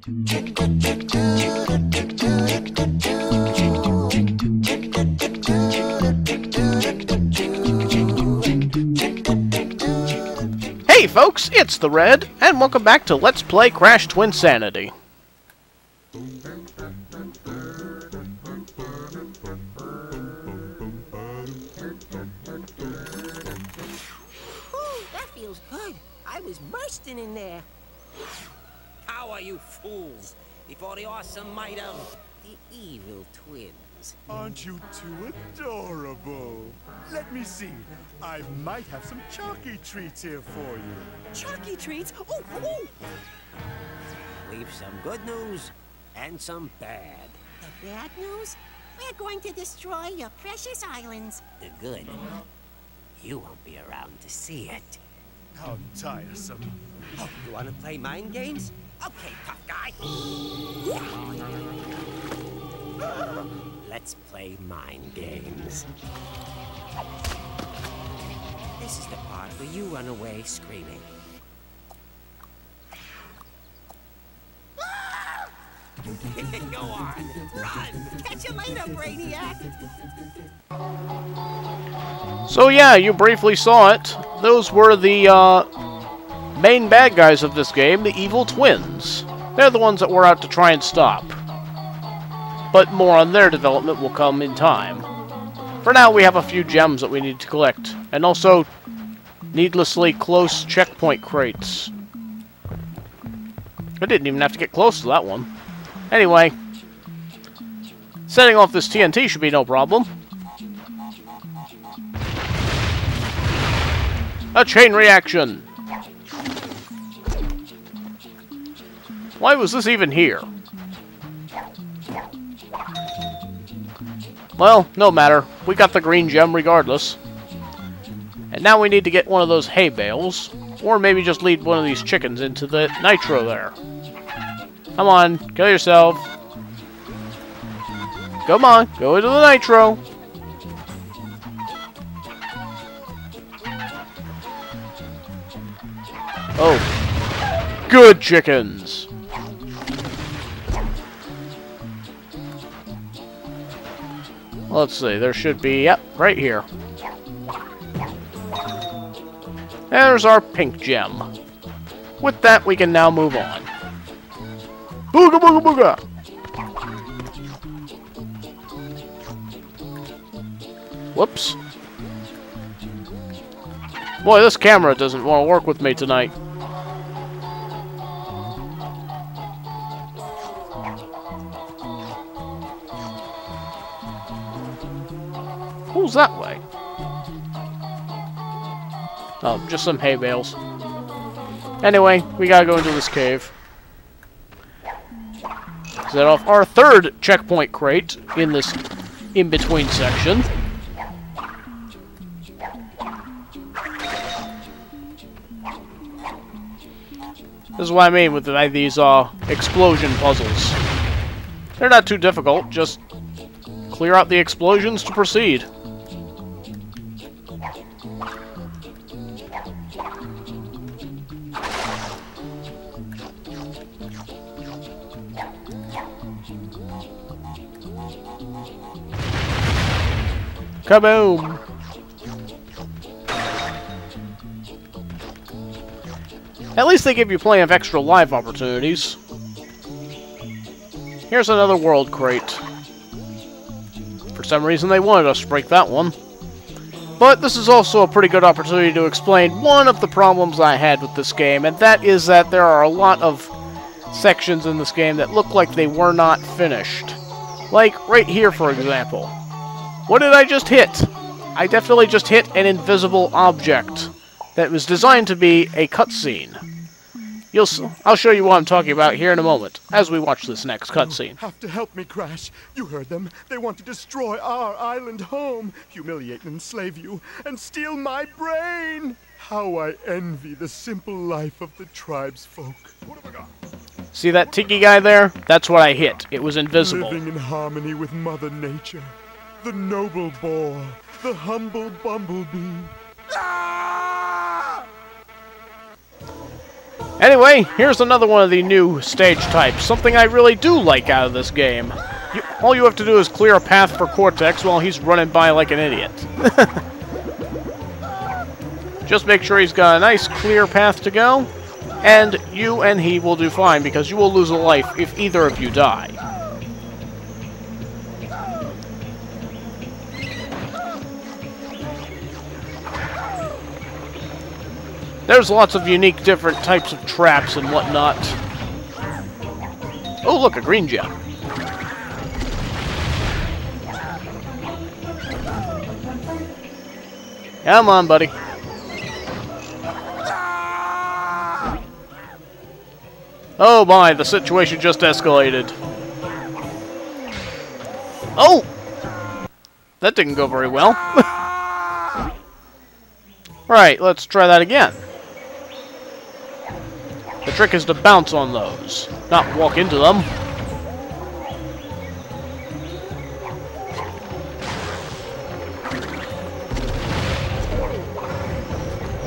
Hey folks, it's the Red, and welcome back to Let's Play Crash Twinsanity. That feels good. I was bursting in there. How are you fools before the awesome might of The evil twins. Aren't you two adorable? Let me see. I might have some chalky treats here for you. Chalky treats? Oh, oh! we've some good news and some bad. The bad news? We're going to destroy your precious islands. The good, you won't be around to see it. How tiresome. Oh, you want to play mind games? Okay, tough guy. Let's play mind games. This is the part where you run away screaming. Go on, run! Catch you later, Brainiac! So yeah, you briefly saw it. Those were the main bad guys of this game, the evil twins. They're the ones that we're out to try and stop. But more on their development will come in time. For now, we have a few gems that we need to collect, and also needlessly close checkpoint crates. I didn't even have to get close to that one. Anyway, setting off this TNT should be no problem. A chain reaction! Why was this even here? Well, no matter. We got the green gem regardless. And now we need to get one of those hay bales, or maybe just lead one of these chickens into the nitro there. Come on, kill yourself. Come on, go into the nitro. Oh. Good chickens. Let's see, there should be, yep, right here. There's our pink gem. With that, we can now move on. Booga booga booga! Whoops. Boy, this camera doesn't want to work with me tonight. Who's that way? Oh, just some hay bales. Anyway, we gotta go into this cave. Set off our third checkpoint crate in this in-between section. This is what I mean with these explosion puzzles. They're not too difficult, just clear out the explosions to proceed. Kaboom! At least they give you plenty of extra live opportunities. Here's another world crate. For some reason they wanted us to break that one. But this is also a pretty good opportunity to explain one of the problems I had with this game, and that is that there are a lot of sections in this game that look like they were not finished. Like, right here, for example. What did I just hit? I definitely just hit an invisible object that was designed to be a cutscene. I'll show you what I'm talking about here in a moment, as we watch this next cutscene. You have to help me, Crash. You heard them. They want to destroy our island home, humiliate and enslave you, and steal my brain. How I envy the simple life of the tribesfolk. What have I got? See that tiki guy there? That's what I hit. It was invisible. Living in harmony with Mother Nature. The noble boar, the humble bumblebee. Ah! Anyway, here's another one of the new stage types, something I really do like out of this game. All you have to do is clear a path for Cortex while he's running by like an idiot. Just make sure he's got a nice clear path to go, and you and he will do fine because you will lose a life if either of you die. There's lots of unique different types of traps and whatnot. Oh, look, a green gem. Come on, buddy. Oh my, the situation just escalated. Oh! That didn't go very well. Right, let's try that again. The trick is to bounce on those, not walk into them.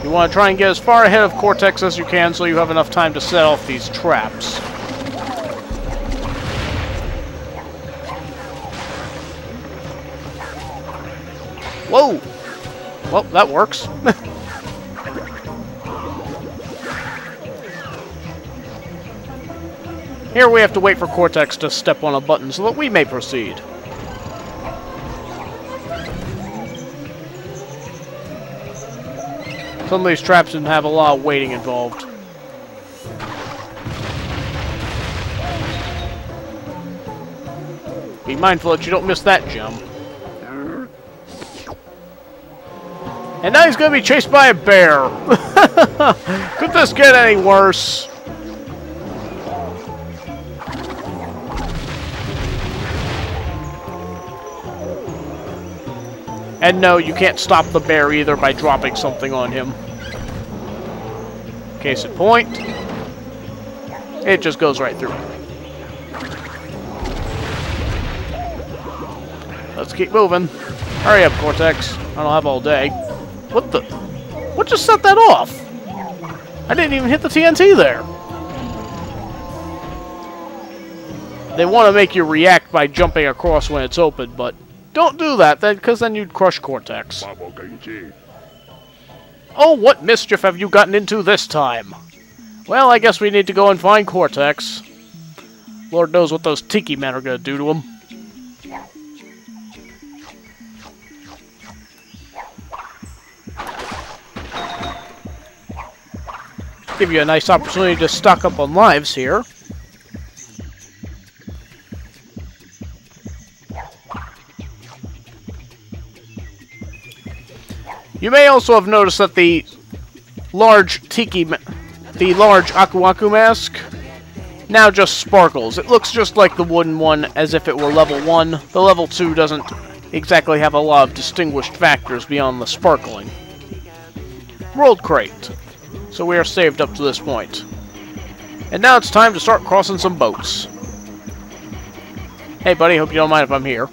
You want to try and get as far ahead of Cortex as you can so you have enough time to set off these traps. Whoa! Well, that works. Here we have to wait for Cortex to step on a button so that we may proceed. Some of these traps didn't have a lot of waiting involved. Be mindful that you don't miss that gem. And now he's going to be chased by a bear. Could this get any worse? And no, you can't stop the bear either by dropping something on him. Case in point, it just goes right through. Let's keep moving. Hurry up, Cortex. I don't have all day. What the? What just set that off? I didn't even hit the TNT there. They want to make you react by jumping across when it's open, but don't do that, because then you'd crush Cortex. Oh, what mischief have you gotten into this time? Well, I guess we need to go and find Cortex. Lord knows what those tiki men are going to do to him. Give you a nice opportunity to stock up on lives here. You may also have noticed that the large Aku Aku mask now just sparkles. It looks just like the wooden one as if it were level 1. The level 2 doesn't exactly have a lot of distinguished factors beyond the sparkling. World Crate. So we are saved up to this point. And now it's time to start crossing some boats. Hey buddy, hope you don't mind if I'm here.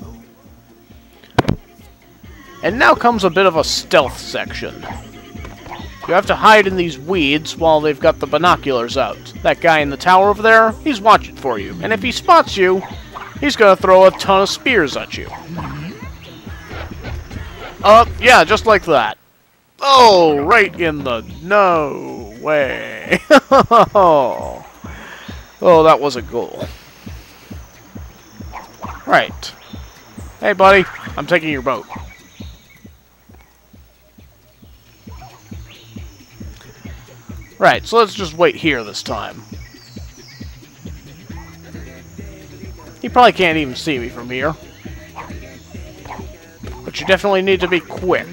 And now comes a bit of a stealth section. You have to hide in these weeds while they've got the binoculars out. That guy in the tower over there, he's watching for you. And if he spots you, he's gonna throw a ton of spears at you. Yeah, just like that. Oh, right in the... No way. Oh, that was a goal. Right. Hey, buddy. I'm taking your boat. Right, so let's just wait here this time. He probably can't even see me from here. But you definitely need to be quick.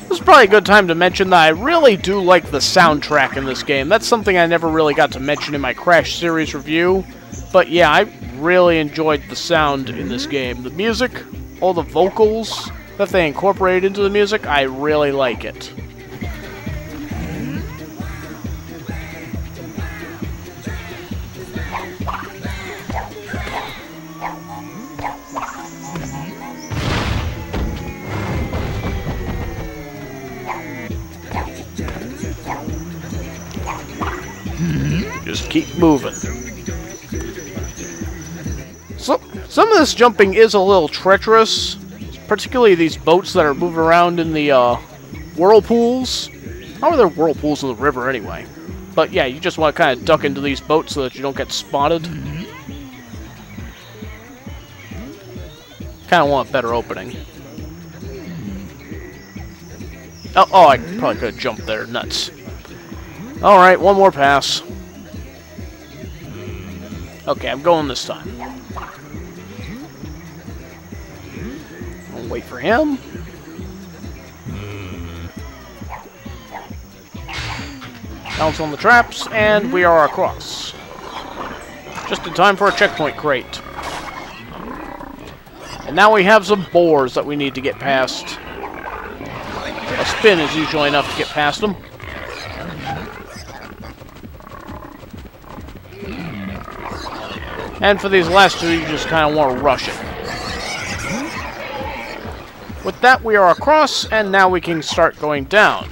This is probably a good time to mention that I really do like the soundtrack in this game. That's something I never really got to mention in my Crash series review. But yeah, I really enjoyed the sound in this game. The music, all the vocals that they incorporated into the music, I really like it. just keep moving. So, some of this jumping is a little treacherous, particularly these boats that are moving around in the whirlpools. How are there whirlpools in the river anyway? But yeah, you just want to kind of duck into these boats so that you don't get spotted. Kind of want a better opening. Oh, I probably could have jumped there. Nuts. Alright, one more pass. Okay, I'm going this time. I'll wait for him. Bounce on the traps, and we are across. Just in time for a checkpoint crate. And now we have some boars that we need to get past. A spin is usually enough to get past them. And for these last two, you just kind of want to rush it. With that, we are across, and now we can start going down.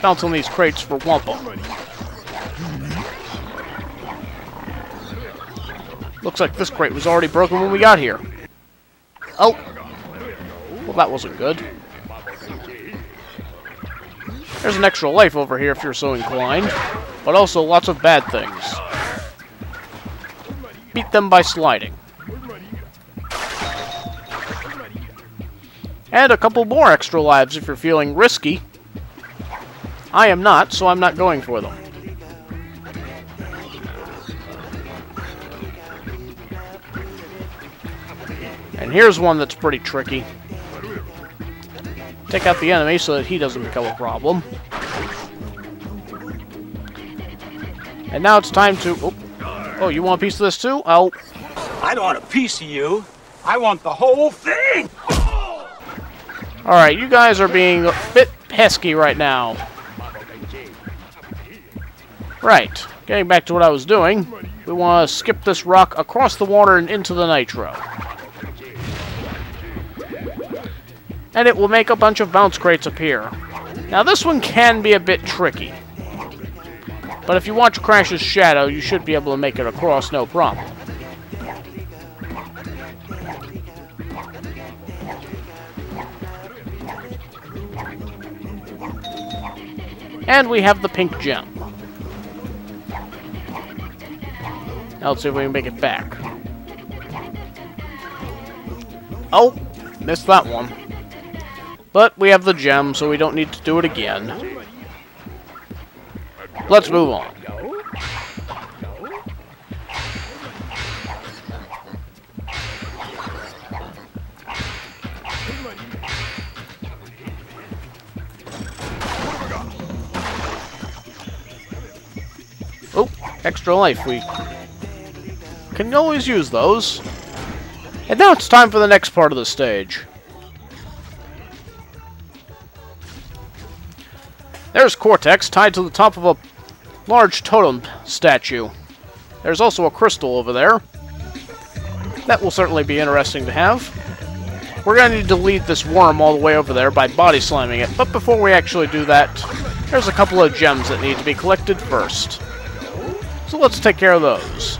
Bounce on these crates for Wumpa. Looks like this crate was already broken when we got here. Oh! Well, that wasn't good. There's an extra life over here if you're so inclined, but also lots of bad things. Beat them by sliding. And a couple more extra lives if you're feeling risky. I am not, so I'm not going for them. And here's one that's pretty tricky. Take out the enemy so that he doesn't become a problem. And now it's time to... Oh, you want a piece of this too? Oh. I don't want a piece of you. I want the whole thing! Alright, you guys are being a bit pesky right now. Right, getting back to what I was doing, we want to skip this rock across the water and into the nitro. And it will make a bunch of bounce crates appear. Now this one can be a bit tricky. But if you watch Crash's shadow, you should be able to make it across no problem. And we have the pink gem. Now let's see if we can make it back. Oh, missed that one. But we have the gem, so we don't need to do it again. Let's move on. Oh, extra life. We can always use those. And now it's time for the next part of the stage. There's Cortex tied to the top of a large totem statue. There's also a crystal over there. That will certainly be interesting to have. We're going to need to lead this worm all the way over there by body slamming it. But before we actually do that, there's a couple of gems that need to be collected first. So let's take care of those.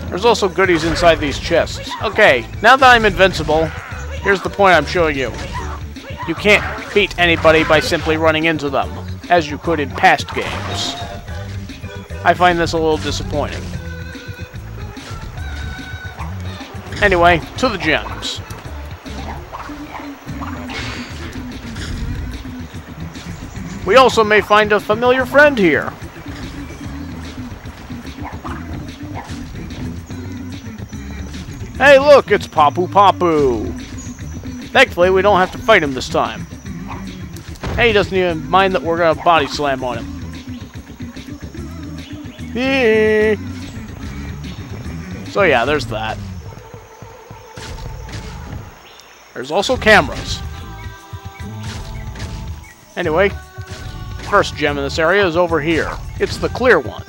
There's also goodies inside these chests. Okay, now that I'm invincible, here's the point I'm showing you. You can't beat anybody by simply running into them, as you could in past games. I find this a little disappointing. Anyway, to the gems. We also may find a familiar friend here. Hey, look, it's Papu Papu. Thankfully, we don't have to fight him this time. Hey, he doesn't even mind that we're going to body slam on him. So yeah, there's that. There's also cameras. Anyway, first gem in this area is over here. It's the clear one.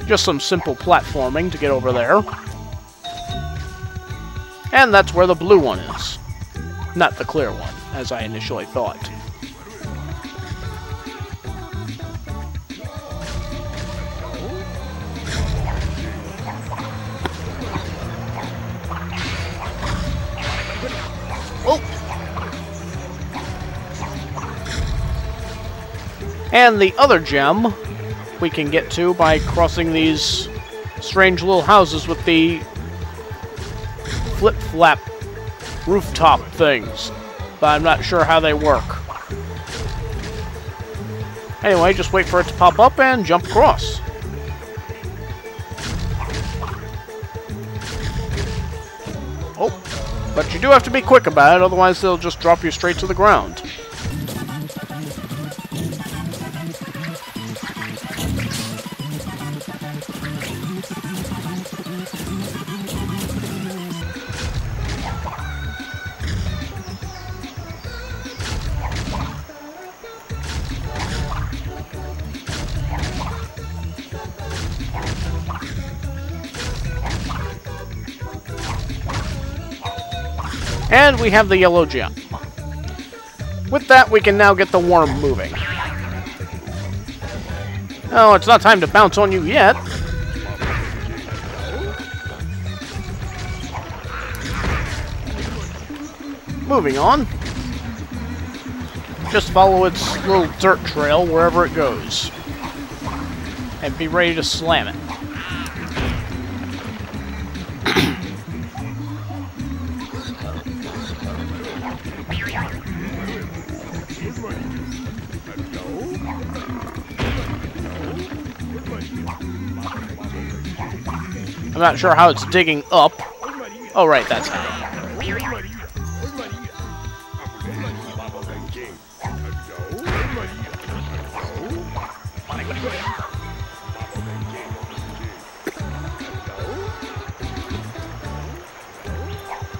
Just some simple platforming to get over there. And that's where the blue one is. Not the clear one, as I initially thought. Oh! And the other gem we can get to by crossing these strange little houses with the flip-flap rooftop things. But I'm not sure how they work. Anyway, just wait for it to pop up and jump across. Oh, but you do have to be quick about it, otherwise they'll just drop you straight to the ground. And we have the yellow gem. With that, we can now get the worm moving. Oh, it's not time to bounce on you yet. Moving on. Just follow its little dirt trail wherever it goes. And be ready to slam it. I'm not sure how it's digging up. Oh, right, that's how.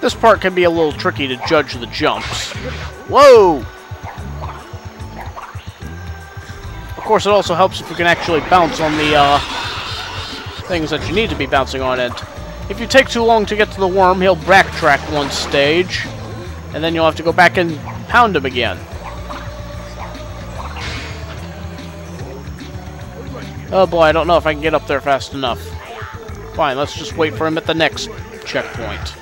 This part can be a little tricky to judge the jumps. Whoa! Of course, it also helps if you can actually bounce on the things that you need to be bouncing on it. If you take too long to get to the worm, he'll backtrack one stage, and then you'll have to go back and pound him again. Oh boy, I don't know if I can get up there fast enough. Fine, let's just wait for him at the next checkpoint.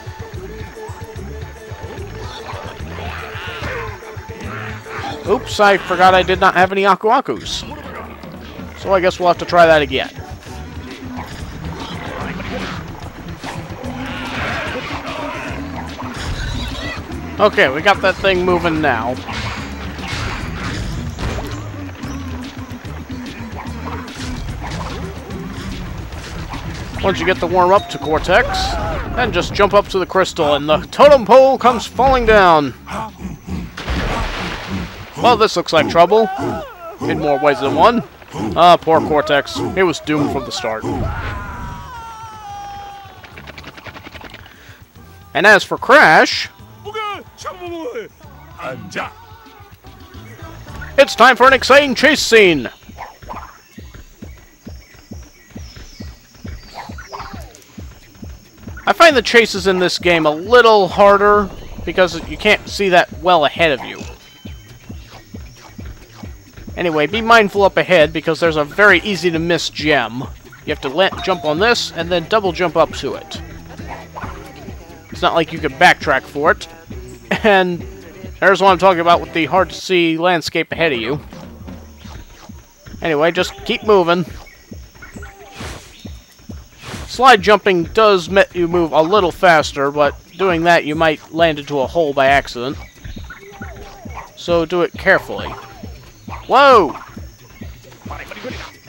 Oops, I forgot I did not have any Aku Akus. So I guess we'll have to try that again. Okay, we got that thing moving now. Once you get the worm up to Cortex, then just jump up to the crystal and the totem pole comes falling down. Well, this looks like trouble. In more ways than one. Ah, poor Cortex. He was doomed from the start. And as for Crash, it's time for an exciting chase scene! I find the chases in this game a little harder because you can't see that well ahead of you. Anyway, be mindful up ahead because there's a very easy to miss gem. You have to jump on this and then double jump up to it. It's not like you can backtrack for it. And there's what I'm talking about with the hard to see landscape ahead of you. Anyway, just keep moving. Slide jumping does let you move a little faster, but doing that you might land into a hole by accident. So do it carefully. Whoa!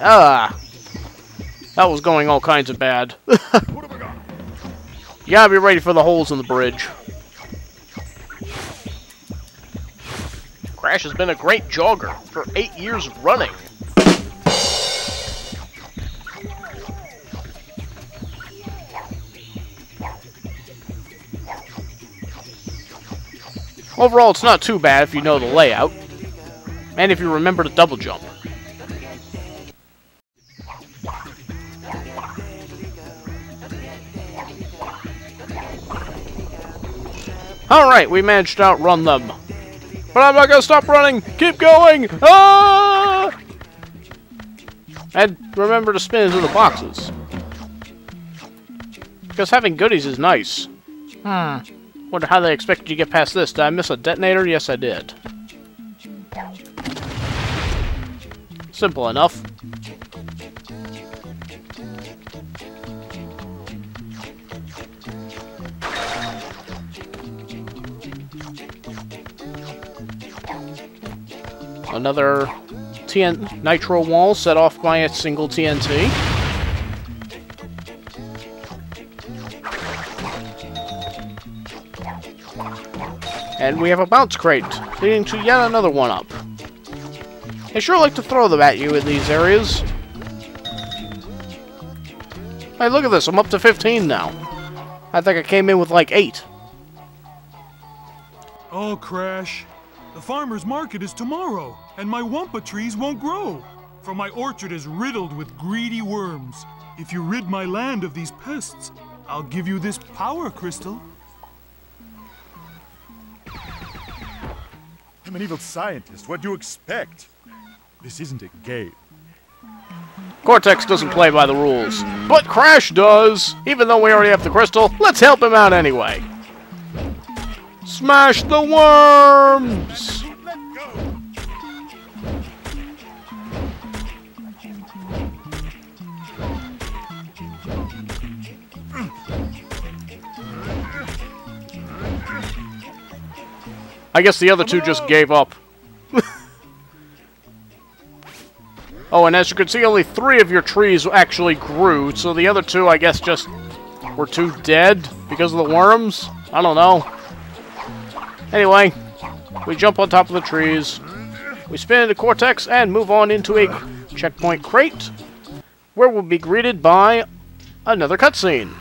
Ah! That was going all kinds of bad. You gotta be ready for the holes in the bridge. Crash has been a great jogger for 8 years running. Overall, it's not too bad if you know the layout. And if you remember to double jump. Alright, we managed to outrun them. But I'm not gonna stop running! Keep going! Ah! And remember to spin into the boxes. Because having goodies is nice. Wonder how they expected you to get past this. Did I miss a detonator? Yes, I did. Simple enough. Another nitro wall set off by a single TNT. And we have a bounce crate, leading to yet another one-up. I sure like to throw them at you in these areas. Hey, look at this, I'm up to 15 now. I think I came in with like 8. Oh, Crash. The farmer's market is tomorrow, and my wampa trees won't grow, for my orchard is riddled with greedy worms. If you rid my land of these pests, I'll give you this power crystal. I'm an evil scientist. What do you expect? This isn't a game. Cortex doesn't play by the rules, but Crash does! Even though we already have the crystal, let's help him out anyway. Smash the worms! Let go! I guess the other two just gave up. Oh, and as you can see, only 3 of your trees actually grew, so the other 2, I guess, just were too dead because of the worms? I don't know. Anyway, we jump on top of the trees, we spin into Cortex, and move on into a checkpoint crate, where we'll be greeted by another cutscene.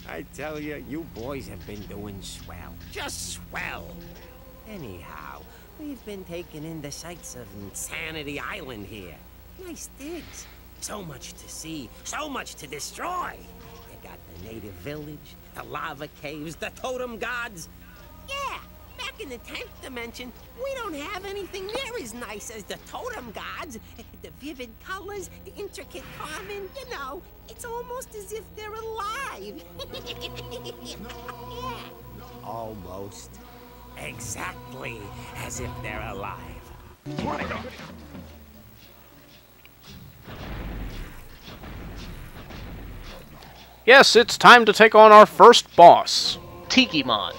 I tell you, you boys have been doing swell. Just swell. Anyhow, we've been taking in the sights of Sanity Island here. Nice digs. So much to see, so much to destroy. You got the native village, the lava caves, the totem gods. Yeah, back in the 10th dimension, we don't have anything near as nice as the totem gods. The vivid colors, the intricate carving, you know, it's almost as if they're alive. Yeah. Almost. Exactly as if they're alive. Yes, it's time to take on our first boss, Tikimon.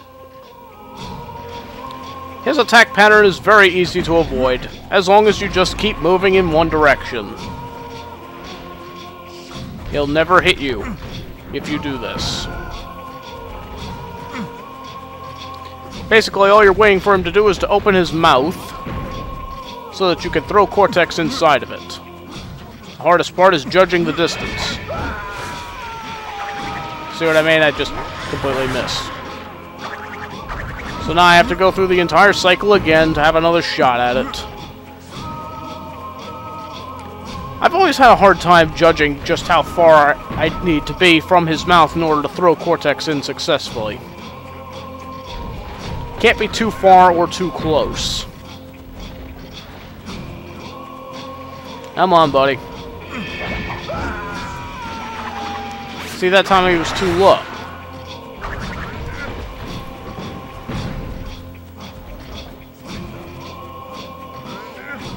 His attack pattern is very easy to avoid, as long as you just keep moving in one direction. He'll never hit you if you do this. Basically, all you're waiting for him to do is to open his mouth so that you can throw Cortex inside of it. The hardest part is judging the distance. See what I mean? I just completely missed. So now I have to go through the entire cycle again to have another shot at it. I've always had a hard time judging just how far I need to be from his mouth in order to throw Cortex in successfully. Can't be too far or too close. Come on, buddy. See, that time he was too low.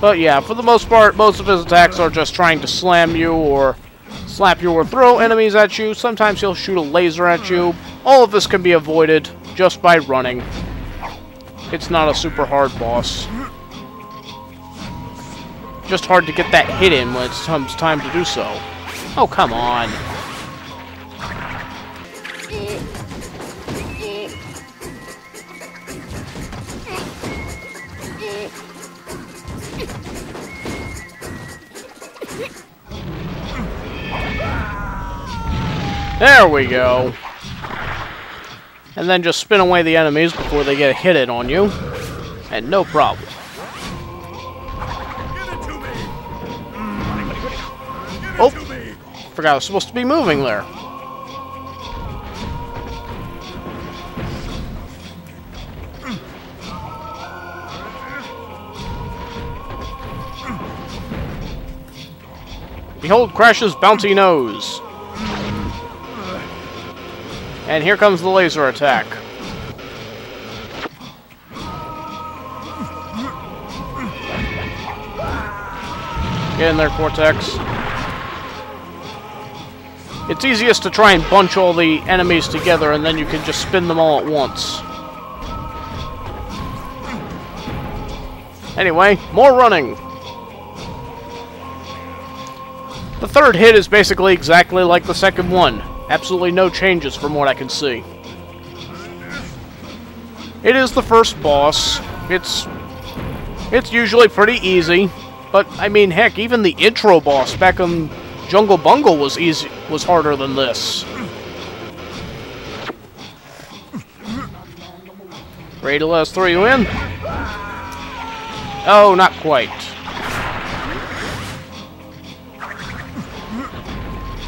But yeah, for the most part, most of his attacks are just trying to slam you or slap you or throw enemies at you. Sometimes he'll shoot a laser at you. All of this can be avoided just by running. It's not a super hard boss. Just hard to get that hit in when it comes time to do so. Oh, come on. There we go. And then just spin away the enemies before they get a hit in on you. And no problem. Oh! Forgot I was supposed to be moving there. Behold Crash's bouncy nose. And here comes the laser attack. Get in there, Cortex. It's easiest to try and bunch all the enemies together, and then you can just spin them all at once. Anyway, more running. The third hit is basically exactly like the second one. Absolutely no changes from what I can see. It is the first boss. It's usually pretty easy, but I mean, heck, even the intro boss back in Jungle Bungle was harder than this. Ready to let us throw you in? Oh, not quite.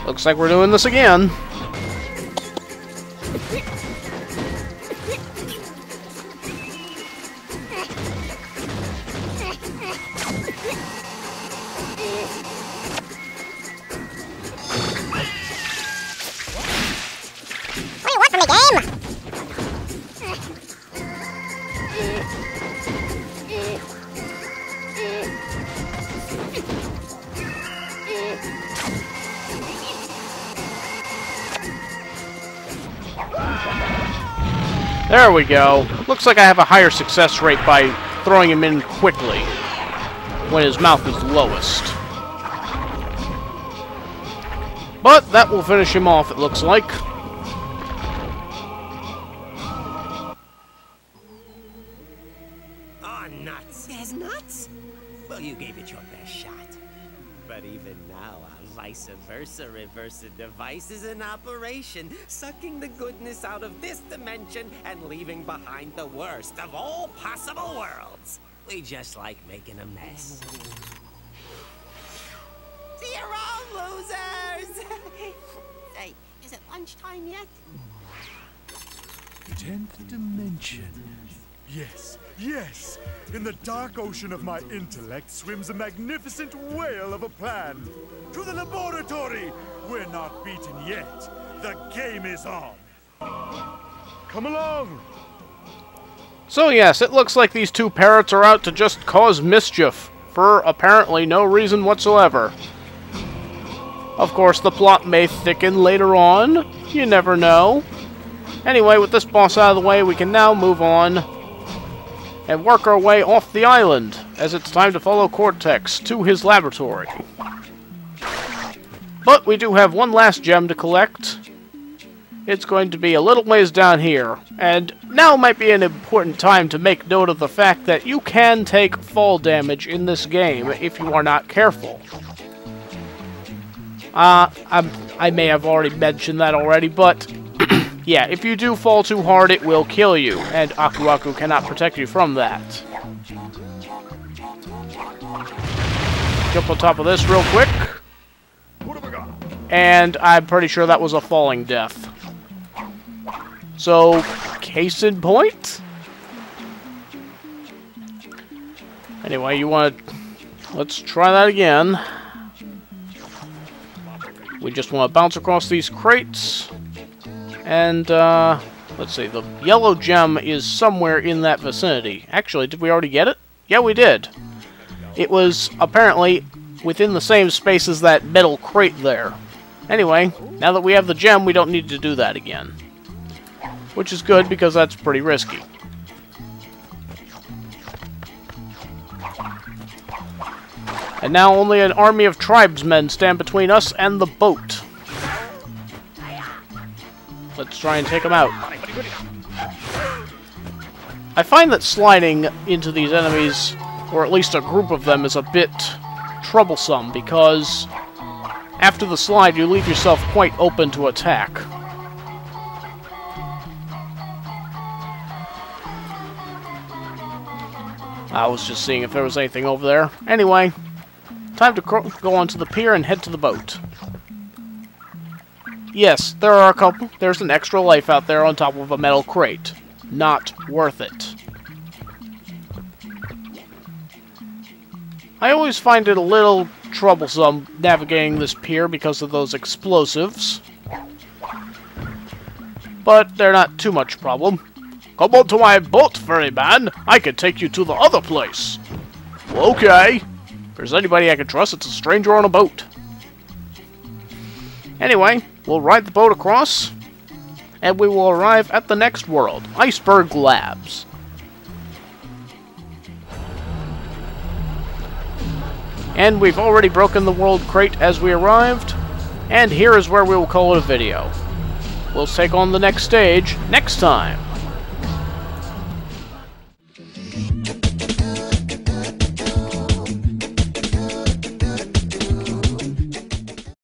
Looks like we're doing this again. What do you want from the game? There we go. Looks like I have a higher success rate by throwing him in quickly when his mouth is lowest. But that will finish him off, it looks like. Oh, nuts. There's nuts? Well, you gave it your best shot. But even now, our vice versa reversa device is in operation, sucking the goodness out of this dimension and leaving behind the worst of all possible worlds. We just like making a mess. See you around, losers! Say, is it lunchtime yet? 10th dimension. Yes, yes! In the dark ocean of my intellect swims a magnificent whale of a plan. To the laboratory! We're not beaten yet. The game is on. Come along! So yes, it looks like these two parrots are out to just cause mischief, for apparently no reason whatsoever. Of course, the plot may thicken later on. You never know. Anyway, with this boss out of the way, we can now move on and work our way off the island, as it's time to follow Cortex to his laboratory. But we do have one last gem to collect. It's going to be a little ways down here, and now might be an important time to make note of the fact that you can take fall damage in this game if you are not careful. I may have already mentioned that already, but yeah, if you do fall too hard, it will kill you, and Aku Aku cannot protect you from that. Jump on top of this real quick. And I'm pretty sure that was a falling death. So, case in point? Anyway, let's try that again. We just want to bounce across these crates. And, let's see, the yellow gem is somewhere in that vicinity. Actually, did we already get it? Yeah, we did. It was apparently within the same space as that metal crate there. Anyway, now that we have the gem, we don't need to do that again. Which is good, because that's pretty risky. And now only an army of tribesmen stand between us and the boat. Let's try and take them out. I find that sliding into these enemies, or at least a group of them, is a bit troublesome, because after the slide, you leave yourself quite open to attack. I was just seeing if there was anything over there. Anyway, time to go onto the pier and head to the boat. Yes, there are a couple. There's an extra life out there on top of a metal crate. Not worth it. I always find it a little troublesome navigating this pier because of those explosives. But they're not too much problem. Come on to my boat, ferryman. I can take you to the other place. Okay. If there's anybody I can trust, it's a stranger on a boat. Anyway, we'll ride the boat across, and we will arrive at the next world, Iceberg Labs. And we've already broken the world crate as we arrived, and here is where we will call it a video. We'll take on the next stage next time.